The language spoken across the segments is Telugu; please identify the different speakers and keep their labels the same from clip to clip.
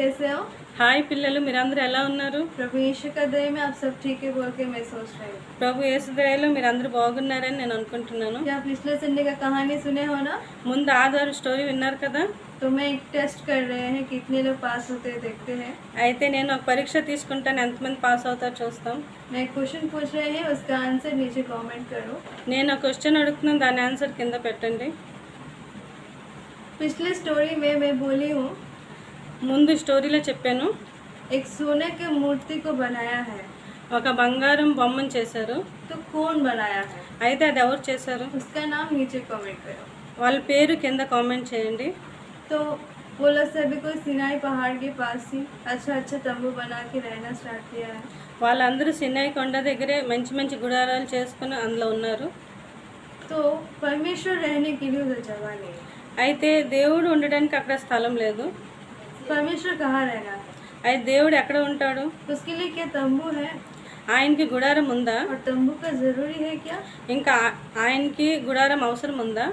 Speaker 1: कैसे हो?
Speaker 2: హాయ్ పిల్లలు, మీరందరూ ఎలా ఉన్నారు?
Speaker 1: प्रभु यीशु का दया में आप सब ठीक है बोल के मैं सोच रही हूँ।
Speaker 2: ప్రభు యేసు దయలో మీరందరూ బాగున్నారని నేను అనుకుంటున్నాను.
Speaker 1: क्या पिछले संडे का कहानी सुने हो ना?
Speaker 2: ముందు ఆదివారం స్టోరీ విన్నారు కదా.
Speaker 1: तो मैं एक टेस्ट कर रहे हैं कितने लोग पास होते हैं देखते हैं।
Speaker 2: అయితే నేను ఒక పరీక్ష తీసుకుంటాను, ఎంతమంది పాస్ అవుతారో చూస్తాం.
Speaker 1: मैं क्वेश्चन पूछ रहे हैं, उसका आंसर नीचे कमेंट करो।
Speaker 2: నేను ఒక క్వశ్చన్ అడుగుతున్నాను, దాని ఆన్సర్ కింద పెట్టండి.
Speaker 1: पिछले स्टोरी में मैं बोली हूँ
Speaker 2: ముందు స్టోరీలో చెప్పాను,
Speaker 1: एक सोने के मूर्ति को बनाया है।
Speaker 2: ఒక బంగారం బొమ్మను చేశారు.
Speaker 1: तो कौन बनाया है?
Speaker 2: అయితే అది ఎవరు చేశారు?
Speaker 1: उसका नाम नीचे कमेंट करो।
Speaker 2: వాళ్ళ పేరు కింద కామెంట్ చేయండి.
Speaker 1: तो वो लोग सभी को सिनाई पहाड़ के पास ही अच्छा तंबू बना के रहना स्टार्ट किया है।
Speaker 2: వాళ్ళందరూ సినాయి కొండ దగ్గరే మంచి మంచి గుడారాలు చేసుకుని అందులో ఉన్నారు.
Speaker 1: तो परमेश्वर रहने के लिए उधर जगह नहीं है।
Speaker 2: అయితే దేవుడు ఉండడానికి అక్కడ స్థలం లేదు.
Speaker 1: परमेश्वर कहाँ रहना है?
Speaker 2: అయితే దేవుడు ఎక్కడ ఉంటాడు?
Speaker 1: उसके लिए क्या तंबू है?
Speaker 2: ఆయనకి గుడారం ఉందా?
Speaker 1: और तंबू का जरूरी है क्या?
Speaker 2: ఇంకా ఆయనకి గుడారం అవసరం ఉందా?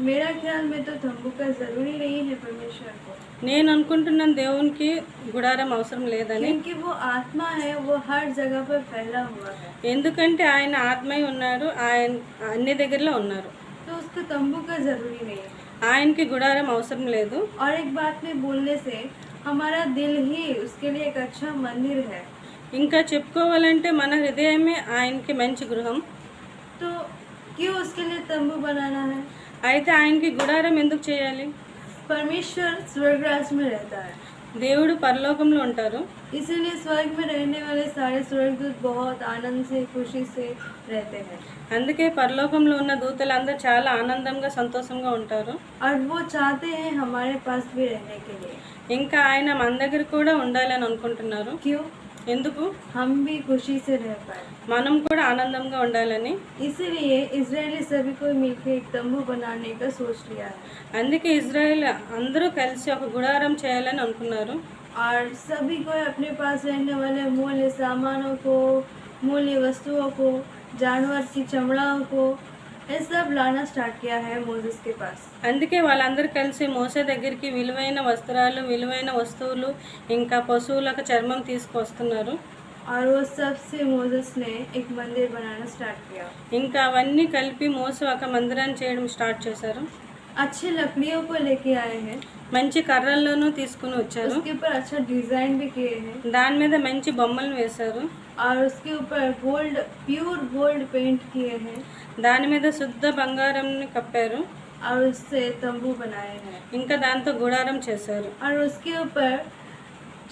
Speaker 1: मेरा ख्याल में तो तंबू का जरूरी नहीं है परमेश्वर को,
Speaker 2: నేను అనుకుంటున్నాను దేవునికి గుడారం అవసరం లేదని.
Speaker 1: क्योंकि वो आत्मा है, वो हर जगह पर फैला हुआ है।
Speaker 2: ఎందుకంటే ఆయన ఆత్మై ఉన్నారు, ఆయన అన్ని దగ్గరలో ఉన్నారు.
Speaker 1: तो उसको तंबू का जरूरी नहीं है।
Speaker 2: ఆయనకి గుడారం అవసరం లేదు.
Speaker 1: और एक बात में बोलने से हमारा दिल ही उसके लिए एक अच्छा मंदिर है।
Speaker 2: ఇంకా చెప్పుకోవాలంటే మన హృదయమే ఆయనకి మంచి గృహం.
Speaker 1: तो क्यों उसके लिए तंबू बनाना है?
Speaker 2: అయితే ఆయనకి గుడారం ఎందుకు చేయాలి?
Speaker 1: परमेश्वर स्वर्गराज में रहता है,
Speaker 2: దేవుడు పరలోకంలో ఉంటారు.
Speaker 1: इसीलिए स्वर्ग में रहने वाले सारे स्वर्गदूत बहुत आनंद से खुशी से रहते हैं।
Speaker 2: అందుకే పరలోకంలో ఉన్న దూతలందరూ చాలా ఆనందంగా సంతోషంగా ఉంటారు.
Speaker 1: और वो चाहते हैं हमारे पास भी रहने के लिए।
Speaker 2: ఇంకా ఆయన మన దగ్గర కూడా ఉండాలని అనుకుంటున్నారు.
Speaker 1: क्यों?
Speaker 2: ఎందుకు?
Speaker 1: हम भी खुशी से रह पाए,
Speaker 2: మనం కూడా ఆనందంగా ఉండాలని.
Speaker 1: इसीलिए इजरायली सभी को मिलकर एक तंबू बनाने का सोच लिया है।
Speaker 2: అందుకే ఇజ్రాయెల్ అందరూ కలిసి ఒక గుడారం చేయాలని అనుకున్నారు.
Speaker 1: और सभी को अपने पास रहने वाले मूल्य सामानों को, मूल्य वस्तुओं को, जानवर की चमड़ाओं को, ये सब लाना स्टार्ट किया है मोसेस के पास।
Speaker 2: అందుకే వాళ్ళందరూ కలిసి మోసే దగ్గరికి విలువైన వస్త్రాలు, విలువైన వస్తువులు, ఇంకా పశువులకు చర్మం తీసుకొస్తున్నారు.
Speaker 1: और वो सब से मोसेस ने एक मंदिर बनाना स्टार्ट किया।
Speaker 2: ఇంకా అవన్నీ కలిపి మోసే ఒక మందిరాన్ని చేయడం స్టార్ట్ చేశారు.
Speaker 1: अच्छे लकड़ियों को लेके आए हैं,
Speaker 2: మంచి కర్రల్లోనూ తీసుకుని వచ్చారు.
Speaker 1: उसके ऊपर अच्छा डिजाइन भी किए हैं,
Speaker 2: దాని మీద మంచి బొమ్మలు వేశారు.
Speaker 1: और उसके ऊपर गोल्ड, प्योर गोल्ड पेंट किए हैं,
Speaker 2: దాని మీద శుద్ధ బంగారంని కప్పారు.
Speaker 1: और उससे तंबू बनाए हैं।
Speaker 2: ఇంకా దాంతో గుడారం చేశారు.
Speaker 1: और उसके ऊपर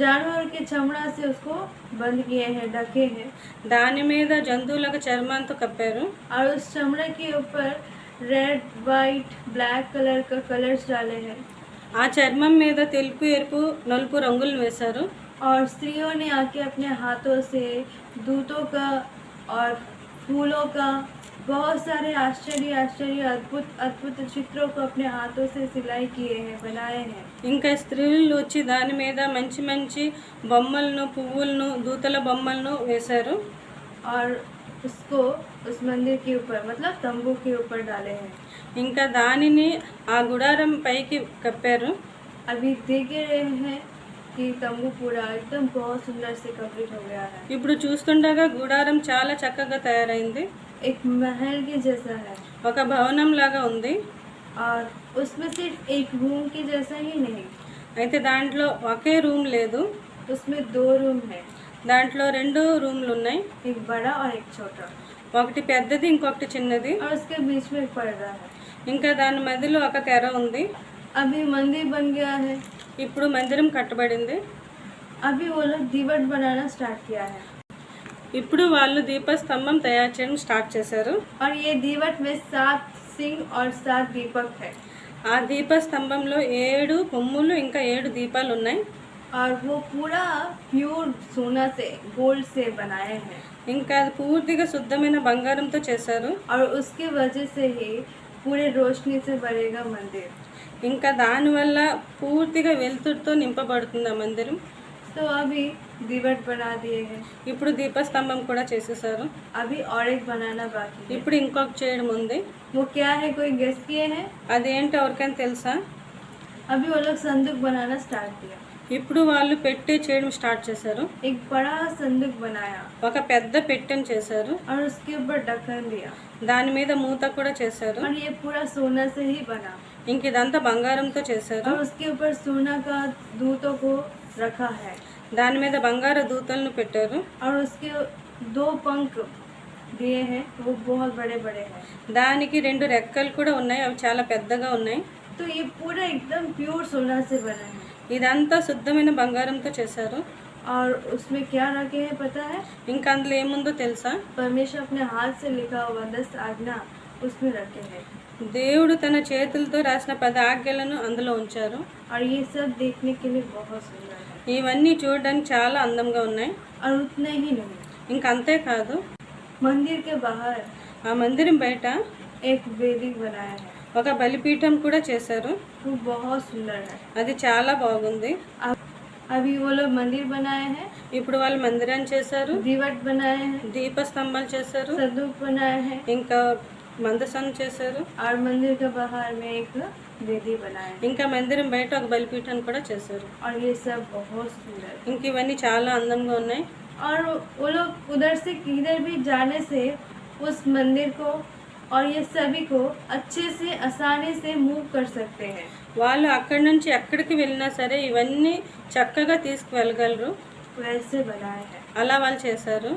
Speaker 1: जानवर के चमड़ा से उसको बंद किए हैं, ढके हैं।
Speaker 2: దాని మీద జంతువులకు చర్మంతో కప్పారు.
Speaker 1: और उस चमड़े के ऊपर रेड, वाइट, ब्लैक कलर का कलर्स डाले हैं।
Speaker 2: ఆ చర్మం మీద తెలుపు, ఎరుపు, నలుపు రంగులను వేశారు.
Speaker 1: और स्त्रियों ने आके अपने हाथों से दूतों का और फूलों का बहुत सारे आश्चर्य अद्भुत अद्भुत चित्रों को अपने हाथों से सिलाई किए हैं, बनाए हैं।
Speaker 2: ఇంకా స్త్రీలు వచ్చి దాని మీద మంచి మంచి బొమ్మలను, పువ్వులను, దూతల బొమ్మలను వేశారు.
Speaker 1: और उसको उस मंदिर के ऊपर मतलब तंबू के ऊपर डाले हैं।
Speaker 2: ఇంకా దానిని ఆ గుడారం పైకి కప్పారు.
Speaker 1: अभी देख रहे हैं कि तंबू पूरा एकदम बहुत सुंदर से कंप्लीट हो गया है।
Speaker 2: ఇప్పుడు చూస్తుండగా గుడారం చాలా చక్కగా తయారైంది.
Speaker 1: एक महल के जैसा है,
Speaker 2: ఒక భవనం లాగా ఉంది.
Speaker 1: और उसमें सिर्फ एक रूम के जैसा ही नहीं,
Speaker 2: అయితే దాంట్లో ఒకే రూమ్ లేదు,
Speaker 1: उसमें 2 रूम है,
Speaker 2: దాంట్లో 2 రూమ్లు ఉన్నాయి.
Speaker 1: एक बड़ा और एक छोटा,
Speaker 2: ఒకటి పెద్దది, ఇంకొకటి చిన్నది.
Speaker 1: और उसके बीच में एक पर्दा है।
Speaker 2: ఇంకా దాని మధ్యలో ఒక తెర ఉంది.
Speaker 1: अभी मंदिर बन गया है,
Speaker 2: ఇప్పుడు మందిరం కట్టబడింది.
Speaker 1: अभी वो लोग दीवट बनाना स्टार्ट किया है।
Speaker 2: ఇప్పుడు వాళ్ళు దీపస్తంభం తయారు చేయడం స్టార్ట్ చేశారు.
Speaker 1: और ये दीवट में 7 सिंह और 7 दीपक है।
Speaker 2: ఆ దీపస్తంభంలో 7 కొమ్ములు, ఇంకా 7 దీపాలు ఉన్నాయి.
Speaker 1: और वो पूरा प्योर सोना से, गोल्ड से बनाए हैं।
Speaker 2: ఇంకా అది పూర్తిగా శుద్ధమైన బంగారంతో చేశారు.
Speaker 1: और उसके वजह से ही पूरे रोशनी से भरेगा मंदिर।
Speaker 2: ఇంకా దానివల్ల పూర్తిగా వెలుతురుతో నింపబడుతుంది ఆ మందిరం.
Speaker 1: तो अभी दीवट बना दिए हैं,
Speaker 2: ఇప్పుడు దీపస్తంభం కూడా చేసేసారు.
Speaker 1: अभी और एक बनाना बाकी है।
Speaker 2: ఇప్పుడు ఇంకొక చేయడం ఉంది.
Speaker 1: वो क्या है, कोई गेस किए हैं?
Speaker 2: అదేంటో ఎవరికైనా తెలుసా?
Speaker 1: अभी वो लोग संदूक बनाना स्टार्ट किया।
Speaker 2: ఇప్పుడు వాళ్ళు పెట్టే చేయడం స్టార్ట్ చేశారు.
Speaker 1: एक बड़ा संदूक बनाया
Speaker 2: ఒక పెద్ద పెట్టెను చేశారు.
Speaker 1: और उसके ऊपर ढक्कन दिया
Speaker 2: దాని మీద మూత కూడా చేశారు.
Speaker 1: और ये पूरा सोना से ही बना
Speaker 2: ఇంక ఇదంతా బంగారంతో చేశారు.
Speaker 1: और उसके ऊपर सोना का दूतों को रखा है
Speaker 2: దాని మీద బంగారు దూతలను పెట్టారు.
Speaker 1: और उसके 2 पंख दिए हैं, वो बहुत बड़े बड़े हैं।
Speaker 2: దానికి 2 రెక్కలు కూడా ఉన్నాయి. అవి చాలా పెద్దగా ఉన్నాయి.
Speaker 1: तो ये पूरा एकदम प्योर सोना से बना है
Speaker 2: ఇదంతా శుద్ధమైన బంగారంతో చేశారు.
Speaker 1: और उसमें क्या रखे हैं पता है?
Speaker 2: ఇంకా అందులో ఏముందో తెలుసా?
Speaker 1: परमेश्वर अपने हाथ से लिखा हुआ 10 आज्ञा उसमें रखे हैं
Speaker 2: దేవుడు తన చేతులతో రాసిన 10 ఆజ్ఞలను అందులో ఉంచారు.
Speaker 1: और ये सब देखने के लिए बहुत सुंदर है।
Speaker 2: ఇవన్నీ చూడడానికి చాలా అందంగా ఉన్నాయి.
Speaker 1: और उतना ही नहीं,
Speaker 2: ఇంకా అంతే కాదు,
Speaker 1: मंदिर के बाहर
Speaker 2: ఆ మందిరం బయట
Speaker 1: एक वेदी बनाया है,
Speaker 2: ఒక బలిపీఠం కూడా చేశారు.
Speaker 1: वो बहुत सुंदर है।
Speaker 2: అది చాలా బాగుంది.
Speaker 1: अभी वो लोग मंदिर बनाए हैं,
Speaker 2: ఇప్పుడు వాళ్ళు మందిరాన్ని చేశారు,
Speaker 1: दीवट बनाए हैं,
Speaker 2: దీపస్తంభాలు చేశారు,
Speaker 1: संदूक बनाए हैं
Speaker 2: ఇంకా మందసం చేశారు,
Speaker 1: और मंदिर के बाहर में एक वेदी बनाए हैं।
Speaker 2: ఇంకా మందిరం బయట ఒక బలిపీఠాన్ని కూడా చేశారు.
Speaker 1: और ये सब बहुत सुंदर है।
Speaker 2: ఇంక ఇవన్నీ చాలా అందంగా ఉన్నాయి.
Speaker 1: और वो लोग उधर से किधर भी जाने से उस मंदिर को और ये सभी को अच्छे से आसानी से मूव कर सकते हैं।
Speaker 2: వాళ్ళు అక్కడి నుంచి ఎక్కడికి వెళ్ళినా సరే ఇవన్నీ చక్కగా తీసుకువెళ్ళగలరు.
Speaker 1: वैसे बनाए हैं
Speaker 2: అలా వాళ్ళు చేశారు.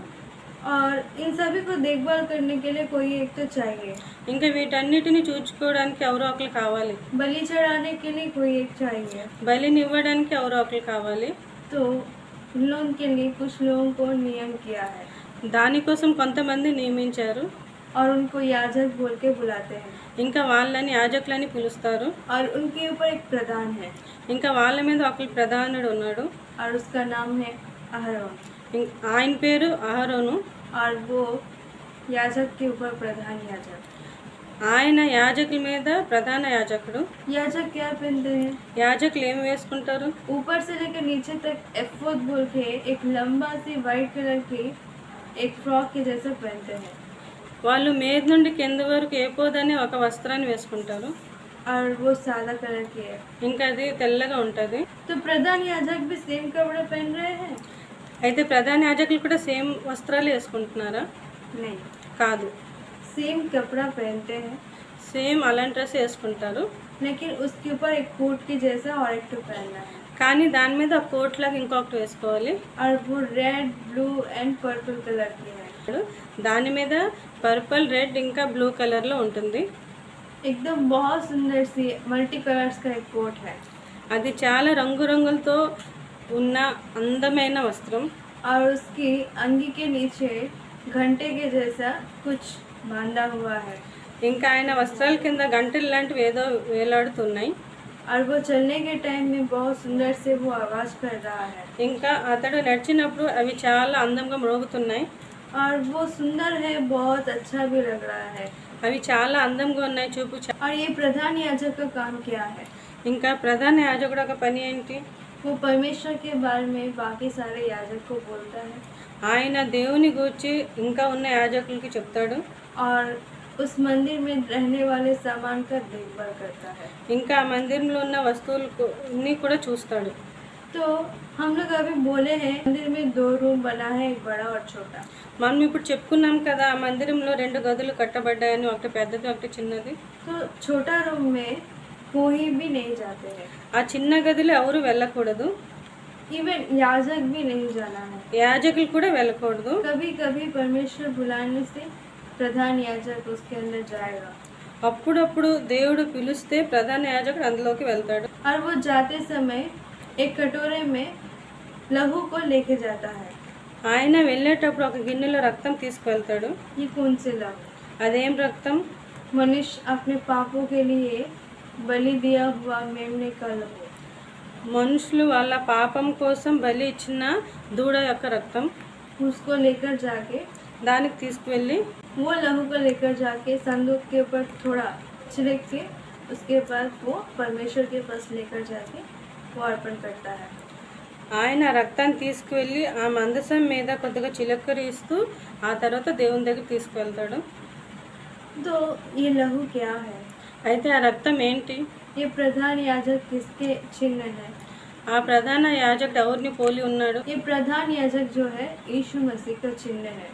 Speaker 1: और इन सभी को देखभाल करने के लिए कोई एक तो चाहिए,
Speaker 2: ఇంకా వీటన్నిటిని చూసుకోవడానికి ఎవరో ఒకరు కావాలి.
Speaker 1: बलि चढ़ाने के लिए कोई एक चाहिए।
Speaker 2: బలిని ఇవ్వడానికి ఎవరో ఒకరు కావాలి.
Speaker 1: तो उन लोगों के लिए कुछ लोगों को नियम किया है
Speaker 2: దానికోసం కొంతమంది నియమించారు.
Speaker 1: और उनको याजक बोल के बुलाते हैं
Speaker 2: ఇంకా వాళ్ళని యాజకులని పిలుస్తారు.
Speaker 1: और उनके ऊपर एक प्रधान है
Speaker 2: ఇంకా వాళ్ళ మీద ఒకరు ప్రధానుడు ఉన్నాడు.
Speaker 1: और उसका नाम है अहरोन।
Speaker 2: ఆయన పేరు అహరోను.
Speaker 1: और वो याजक के ऊपर प्रधान याजक।
Speaker 2: ఆయన యాజకుల మీద ప్రధాన యాజకుడు.
Speaker 1: याजक क्या पहनते हैं?
Speaker 2: యాజకులు ఏం వేసుకుంటారు?
Speaker 1: ऊपर से लेकर नीचे तक एफोद बोल के एक लंबा सी वाइट कलर की एक फ्रॉक के जैसा पहनते हैं
Speaker 2: వాళ్ళు మీద నుండి కింద వరకు ఏపోదని ఒక వస్త్రాన్ని వేసుకుంటారు.
Speaker 1: और वो सादा कलर की है।
Speaker 2: ఇంకా అది తెల్లగా ఉంటుంది.
Speaker 1: तो प्रधान याजक भी सेम कपड़े पहन रहे हैं?
Speaker 2: అయితే ప్రధాన యాజకులు కూడా సేమ్ వస్త్రాలు వేసుకుంటున్నారా?
Speaker 1: नहीं,
Speaker 2: కాదు,
Speaker 1: सेम कपड़ा पहनते हैं
Speaker 2: సేమ్ అలాంటి డ్రెస్ వేసుకుంటారు.
Speaker 1: लेकिन उसके ऊपर एक कोट के जैसा और एक तो पहनना है
Speaker 2: కానీ దాని మీద ఒక కోట్ లాగా ఇంకొకటి వేసుకోవాలి.
Speaker 1: और वो red blue and purple colour की है।
Speaker 2: దాని మీద పర్పుల్, రెడ్ ఇంకా బ్లూ కలర్లో ఉంటుంది.
Speaker 1: एकदम बहुत सुंदर सी मल्टी कलर्स का एक कोट है
Speaker 2: అది చాలా రంగురంగులతో ఉన్న అందమైన వస్త్రం.
Speaker 1: और उसकी अंगी के नीचे घंटे के जैसा कुछ बांधा हुआ है
Speaker 2: ఇంకా ఆయన వస్త్రాల కింద గంటలు లాంటివి ఏదో వేలాడుతున్నాయి.
Speaker 1: और वो चलने के टाइम में बहुत सुंदर से वो आवाज़ कर रहा है
Speaker 2: ఇంకా అతడు నడిచినప్పుడు అవి చాలా అందంగా మ్రోగుతున్నాయి.
Speaker 1: और वो सुंदर है, बहुत अच्छा भी लग रहा है।
Speaker 2: అవి చాలా అందంగా ఉన్నాయి, చూపు
Speaker 1: और ये प्रधान याजक का काम क्या है?
Speaker 2: ఇంకా ప్రధాన యాజకుడు ఒక పని ఏంటి?
Speaker 1: वो परमेश्वर के बारे में बाकी सारे याजक को बोलता है
Speaker 2: ఆయన దేవుని గూర్చి ఇంకా ఉన్న యాజకులకి చెప్తాడు.
Speaker 1: और उस मंदिर में रहने वाले सामान का देखभाल करता है।
Speaker 2: ఇంకా ఆ మందిరంలో ఉన్న వస్తువులని కూడా చూస్తాడు.
Speaker 1: तो हम लोग अभी बोले हैं मंदिर में 2 रूम बना है, एक बड़ा और छोटा।
Speaker 2: మనం ఇప్పుడు చెప్పుకున్నాం కదా, ఆ మందిరంలో 2 గదులు కట్టబడ్డాయని, ఒకటి పెద్దది ఒకటి చిన్నది.
Speaker 1: तो छोटा रूम में कोई भी नहीं जाते हैं,
Speaker 2: ఆ చిన్న గదిలో ఎవరు వెళ్ళకూడదు.
Speaker 1: इवन याजक भी नहीं जाना है।
Speaker 2: యాజకులు కూడా వెళ్ళకూడదు.
Speaker 1: कभी कभी परमेश्वर बुलाने से प्रधान याजक उसके अंदर जाएगा
Speaker 2: అప్పుడప్పుడు దేవుడు పిలిస్తే ప్రధాన యాజకుడు అందులోకి వెళ్తాడు.
Speaker 1: और वो जाते समय एक कटोरे में लहू को लेके जाता है।
Speaker 2: ఆయన వెళ్ళేటప్పుడు ఒక గిన్నెలో రక్తం తీసుకువెళ్తాడు.
Speaker 1: ये कौन से लहू?
Speaker 2: అదేం రక్తం?
Speaker 1: मनुष्य अपने पापों के लिए बलि दिया हुआ मेमने का लहू।
Speaker 2: మనుషులు వాళ్ళ పాపం కోసం బలి ఇచ్చిన దూడ యొక్క రక్తం.
Speaker 1: उसको लेकर जाके
Speaker 2: దానికి తీసుకువెళ్ళి
Speaker 1: वो लहू को लेकर जाके संदूक के ऊपर थोड़ा छिड़क के उसके बाद वो परमेश्वर के पास लेकर जाके वो अर्पण करता है।
Speaker 2: ఆయన రక్తాన్ని తీసుకువెళ్ళి ఆ మందసం మీద కొద్దిగా చిలకరిస్తూ ఆ తర్వాత దేవుని దగ్గర తీసుకువెళ్తాడు.
Speaker 1: तो ये लहू क्या है?
Speaker 2: అయితే ఆ రక్తం ఏంటి?
Speaker 1: ये प्रधान याजक किसके चिन्ह है?
Speaker 2: ఆ ప్రధాన యాజకుడు ఎవరిని పోలి ఉన్నాడు?
Speaker 1: ये प्रधान याजक जो है यीशु मसीह का चिन्ह है।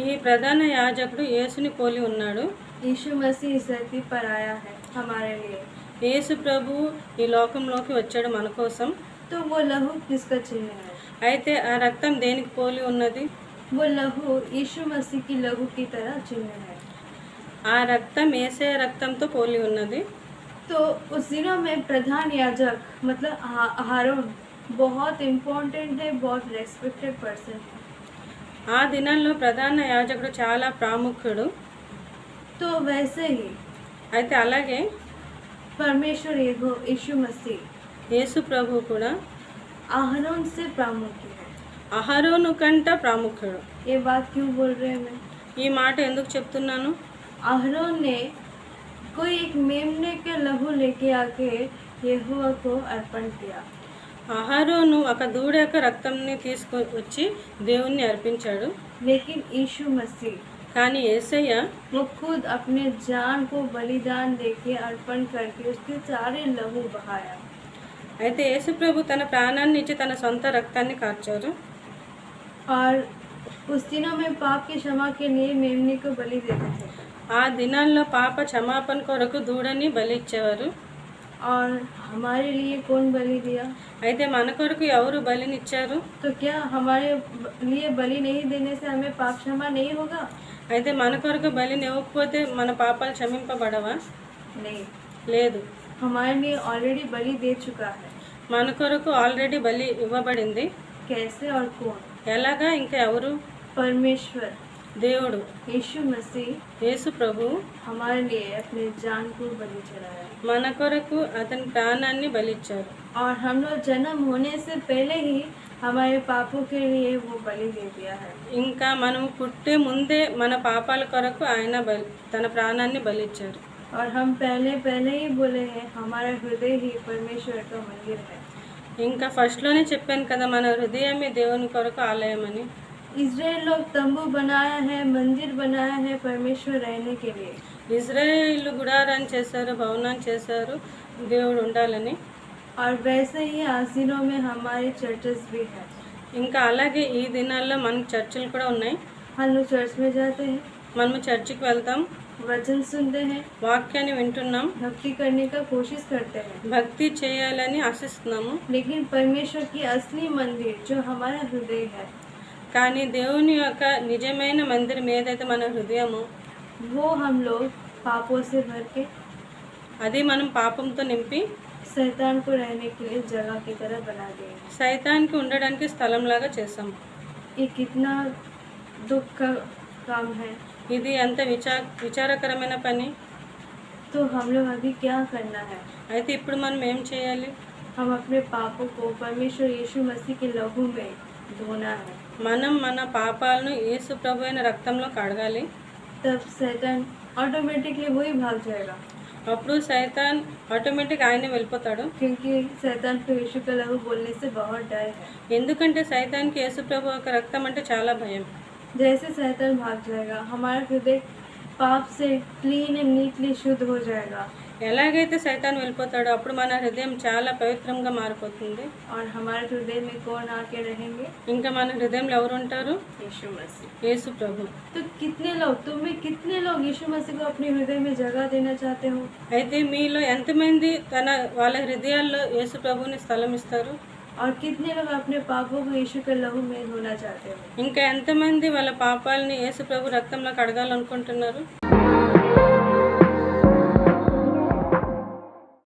Speaker 2: ఈ ప్రధాన యాజకుడు యేసుని పోలి ఉన్నాడు.
Speaker 1: यीशु मसीह इस धरती पर आया है हमारे लिए।
Speaker 2: యేసు ప్రభు ఈ లోకంలోకి వచ్చాడు మన కోసం.
Speaker 1: तो वो लहू किसका चिन्ह है?
Speaker 2: అయితే ఆ రక్తం దేనికి పోలి ఉన్నది?
Speaker 1: वो लहू यीशु मसीह की लहू की तरह चिन्ह है।
Speaker 2: ఆ రక్తం యేసయ్య రక్తంతో పోలి ఉన్నది.
Speaker 1: तो उस दिनों में प्रधान याजक मतलब हारून बहुत इम्पोर्टेंट है, बहुत रेस्पेक्टेड पर्सन है।
Speaker 2: ఆ దినాల్లో ప్రధాన యాజకుడు చాలా ప్రాముఖ్యుడు.
Speaker 1: तो वैसे ही
Speaker 2: అయితే అలాగే
Speaker 1: परमेश्वर यीशु मसीह
Speaker 2: యేసు ప్రభు కూడా
Speaker 1: आहरोन से प्रामुख्य है।
Speaker 2: అహరోను కంట ప్రాముఖ్యుడు.
Speaker 1: ये बात क्यों बोल रहे हैं मैं?
Speaker 2: ఈ మాట ఎందుకు చెప్తున్నాను?
Speaker 1: आहरोन ने कोई एक मेमने के लहू लेके आके यहोवा को अर्पण किया।
Speaker 2: అహరోను ఒక దూడ యొక్క రక్తంని తీసుకొచ్చి దేవుణ్ణి అర్పించాడు.
Speaker 1: लेकिन यीशु मसीह
Speaker 2: కానీ యేసయ్య
Speaker 1: वो खुद अपने जान को बलिदान देके अर्पण करके उसके सारे लहू बहाया।
Speaker 2: అయితే యేసు ప్రభు తన ప్రాణాన్ని ఇచ్చి తన సొంత రక్తాన్ని కార్చారు.
Speaker 1: और उस दिनों में पाप की क्षमा के लिए मेमने को बलि देते थे।
Speaker 2: ఆ దినాల్లో పాప క్షమాపణ కొరకు దూడని బలి ఇచ్చేవారు.
Speaker 1: और हमारे लिए कौन बलि दिया?
Speaker 2: అయితే మన కొరకు ఎవరు బలినిచ్చారు?
Speaker 1: तो क्या हमारे लिए बलि नहीं देने से हमें पाप क्षमा नहीं होगा?
Speaker 2: అయితే మన కొరకు బలిని ఇవ్వకపోతే మన పాపాలు క్షమింపబడవా?
Speaker 1: नहीं,
Speaker 2: లేదు.
Speaker 1: हमारे लिए ऑलरेडी बलि दे चुका है।
Speaker 2: మన కొరకు ఆల్రెడీ బలి ఇవ్వబడింది.
Speaker 1: कैसे और कौन?
Speaker 2: ఎలాగా? ఇంకా ఎవరు?
Speaker 1: परमेश्वर
Speaker 2: దేవుడు
Speaker 1: यीशु मसीह
Speaker 2: యేసు ప్రభు
Speaker 1: हमारे लिए अपने जान को बलि चढ़ाया।
Speaker 2: మన కొరకు అతని ప్రాణాన్ని బలిచ్చారు.
Speaker 1: और हम लोग जन्म होने से पहले ही हमारे पापों के लिए वो बलि दे दिया है।
Speaker 2: ఇంకా మనం పుట్టే ముందే మన పాపాల కొరకు ఆయన తన ప్రాణాన్ని బలిచ్చారు.
Speaker 1: और हम पहले ही बोले हैं हमारा हृदय ही परमेश्वर का मंदिर है।
Speaker 2: ఇంకా ఫస్ట్లోనే చెప్పాను కదా, మన హృదయమే దేవుని కొరకు ఆలయం అని.
Speaker 1: इजराइल लोग तंबू बनाया है, मंदिर बनाया है परमेश्वर रहने के लिए।
Speaker 2: ఇజ్రాయేలు గుడారాన్ని చేశారు, భవనాన్ని చేశారు దేవుడు ఉండాలని.
Speaker 1: और वैसे ही आज दिनों में हमारे चर्चेस भी हैं।
Speaker 2: ఇంకా అలాగే ఈ దినాల్లో మనకు చర్చిలు కూడా ఉన్నాయి.
Speaker 1: हम लोग चर्च में जाते हैं,
Speaker 2: మనము చర్చికి వెళ్తాం,
Speaker 1: वचन सुनते हैं,
Speaker 2: వాక్యాన్ని వింటున్నాం,
Speaker 1: भक्ति करने का कोशिश करते हैं।
Speaker 2: భక్తి చేయాలని ఆశిస్తున్నాము.
Speaker 1: लेकिन परमेश्वर की असली मंदिर जो हमारा हृदय है,
Speaker 2: కానీ దేవుని యొక్క నిజమైన మందిరం ఏదైతే మన హృదయమో
Speaker 1: वो हम लोग पापों से भर के
Speaker 2: అది మనం పాపంతో నింపి
Speaker 1: शैतान को रहने के लिए जगह की तरह बना दिए।
Speaker 2: సైతానికి ఉండడానికి స్థలంలాగా చేసాం.
Speaker 1: ये कितना दुख का काम है।
Speaker 2: ఇది ఎంత విచారకరమైన పని.
Speaker 1: तो हम लोग अभी क्या करना है?
Speaker 2: అయితే ఇప్పుడు మనం ఏం చేయాలి?
Speaker 1: हम अपने पापों को परमेश्वर यीशु मसीह के लहू में धोना है।
Speaker 2: మనం మన పాపాలను యేసు ప్రభు అయిన రక్తంలో కడగాలి.
Speaker 1: तब शैतान ऑटोमेटिकली वही भाग जाएगा,
Speaker 2: అప్పుడు సైతాన్ ఆటోమేటిక్ ఆయనే వెళ్ళిపోతాడు.
Speaker 1: क्योंकि शैतान को यीशु का लहू बोलने से बहुत डर है।
Speaker 2: ఎందుకంటే సైతాన్కి యేసు ప్రభు యొక్క రక్తం అంటే చాలా భయం.
Speaker 1: जैसे शैतान भाग जाएगा हमारा हृदय पाप से क्लीन एंड नीटली शुद्ध हो जाएगा।
Speaker 2: ఎలాగైతే సైతాన్ వెళ్ళిపోతాడో అప్పుడు మన హృదయం చాలా పవిత్రంగా మారిపోతుంది.
Speaker 1: और हमारे हृदय में कौन आके रहेंगे?
Speaker 2: ఇంకా మన హృదయంలో ఎవరు ఉంటారు?
Speaker 1: यीशु मसीह।
Speaker 2: యేసు ప్రభు.
Speaker 1: तो कितने लोग यीशु मसीह को अपने हृदय में जगह देना चाहते हो?
Speaker 2: అయితే మీలో ఎంతమంది వాళ్ళ హృదయాల్లో యేసు ప్రభుని స్థలం ఇస్తారు?
Speaker 1: और कितने लोग अपने पापों को यीशु के लहू में धोना चाहते हो?
Speaker 2: ఇంకా ఎంతమంది వాళ్ళ పాపాలని యేసు ప్రభు రక్తంలో కడగాలనుకుంటున్నారు?